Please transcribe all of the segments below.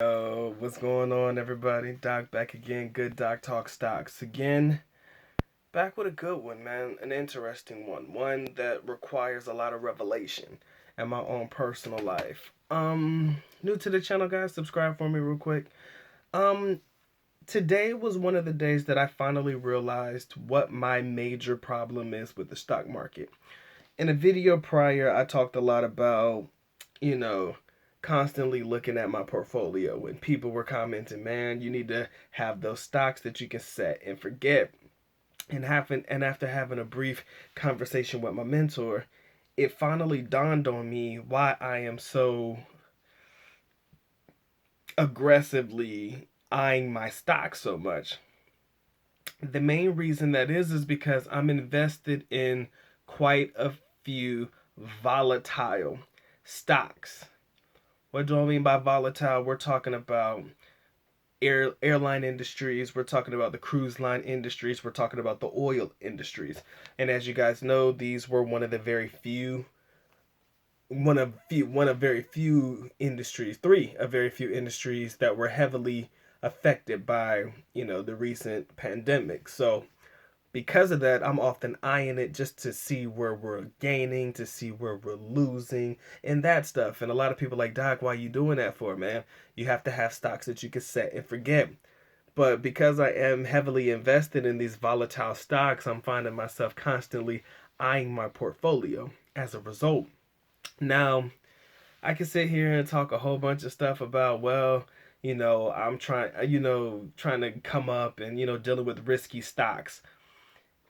Yo, what's going on, everybody? Doc back again. Good Doc Talk Stocks again. Back with a good one, man. An interesting one. One that requires a lot of revelation in my own personal life. New to the channel, guys. Subscribe for me real quick. Um, Today was one of the days that I finally realized what my major problem is with the stock market. In a video prior, I talked a lot about, you know, constantly looking at my portfolio when people were commenting, man, you need to have those stocks that you can set and forget. And after having a brief conversation with my mentor, it finally dawned on me why I am so aggressively eyeing my stock so much. The main reason that is because I'm invested in quite a few volatile stocks. What do I mean by volatile? We're talking about airline industries, we're talking about the cruise line industries, we're talking about the oil industries. And as you guys know, these were one of very few industries, three of very few industries that were heavily affected by, the recent pandemic. So because of that, I'm often eyeing it just to see where we're gaining, to see where we're losing, and that stuff. And a lot of people are like, Doc, why are you doing that for, man? You have to have stocks that you can set and forget. But because I am heavily invested in these volatile stocks, I'm finding myself constantly eyeing my portfolio as a result. Now, I can sit here and talk a whole bunch of stuff about, well, I'm trying to come up and, dealing with risky stocks.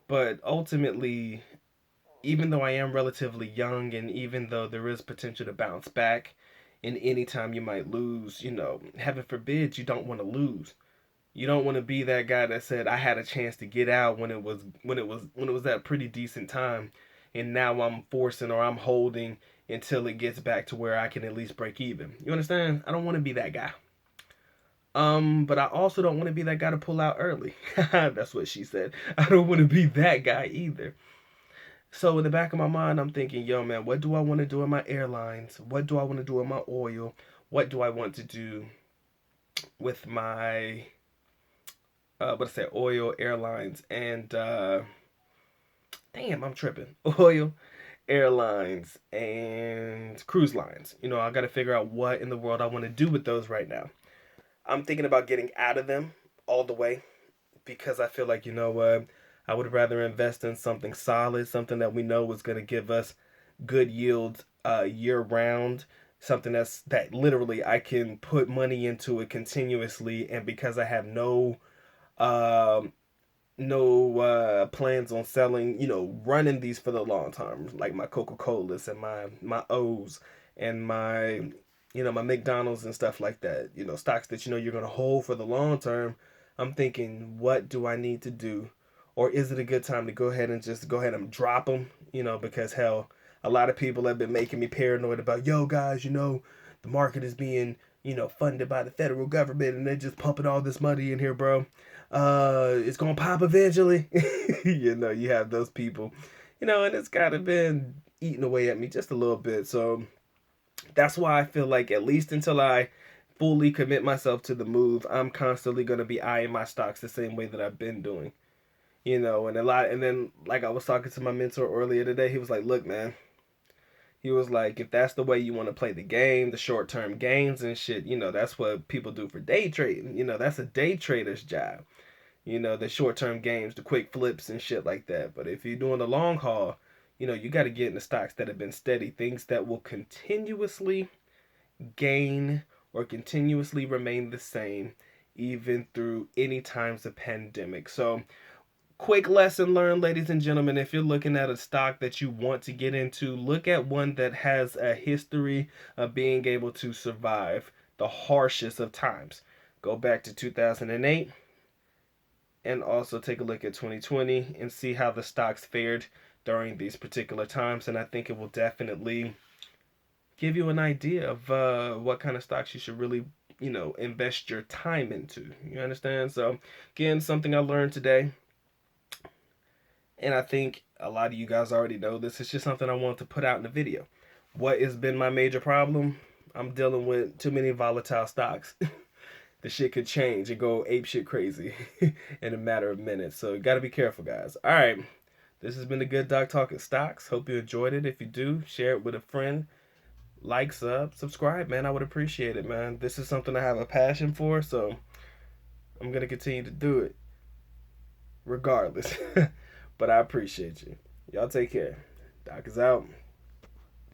But ultimately, even though I am relatively young and even though there is potential to bounce back, and anytime you might lose, heaven forbid you don't want to lose. You don't want to be that guy that said I had a chance to get out when it was that pretty decent time, and now I'm forcing or I'm holding until it gets back to where I can at least break even. You understand? I don't want to be that guy. But I also don't want to be that guy to pull out early. That's what she said. I don't want to be that guy either. So in the back of my mind, I'm thinking, yo, man, what do I want to do in my airlines? What do I want to do in my oil? What do I want to do with my, oil, airlines, and, damn, I'm tripping. Oil, airlines, and cruise lines. I got to figure out what in the world I want to do with those right now. I'm thinking about getting out of them all the way because I feel like, what, I would rather invest in something solid, something that we know is going to give us good yields year round, something that literally I can put money into it continuously, and because I have um, no plans on selling, running these for the long term, like my Coca Colas and my O's and my McDonald's and stuff like that. Stocks that you're gonna hold for the long term. I'm thinking, what do I need to do, or is it a good time to go ahead and just go ahead and drop them? Because hell, a lot of people have been making me paranoid about, yo guys, the market is being funded by the federal government and they're just pumping all this money in here, bro. It's gonna pop eventually. You have those people, and it's kind of been eating away at me just a little bit. So that's why I feel like at least until I fully commit myself to the move, I'm constantly gonna be eyeing my stocks the same way that I've been doing. And then like I was talking to my mentor earlier today, he was like, "Look, man." He was like, if that's the way you want to play the game, the short term gains and shit, that's what people do for day trading. That's a day trader's job. The short term games, the quick flips and shit like that. But if you're doing the long haul, you got to get into stocks that have been steady, things that will continuously gain or continuously remain the same even through any times of pandemic. So quick lesson learned, ladies and gentlemen. If you're looking at a stock that you want to get into, look at one that has a history of being able to survive the harshest of times. Go back to 2008 and also take a look at 2020 and see how the stocks fared during these particular times. And I think it will definitely give you an idea of what kind of stocks you should really, invest your time into. You understand? So, again, something I learned today, and I think a lot of you guys already know this. It's just something I want to put out in the video. What has been my major problem? I'm dealing with too many volatile stocks. The shit could change and go ape shit crazy in a matter of minutes. So you gotta be careful, guys. All right. This has been the Good Doc Talking Stocks. Hope you enjoyed it. If you do, share it with a friend. Like, subscribe, man. I would appreciate it, man. This is something I have a passion for, so I'm gonna continue to do it regardless. But I appreciate you. Y'all take care. Doc is out.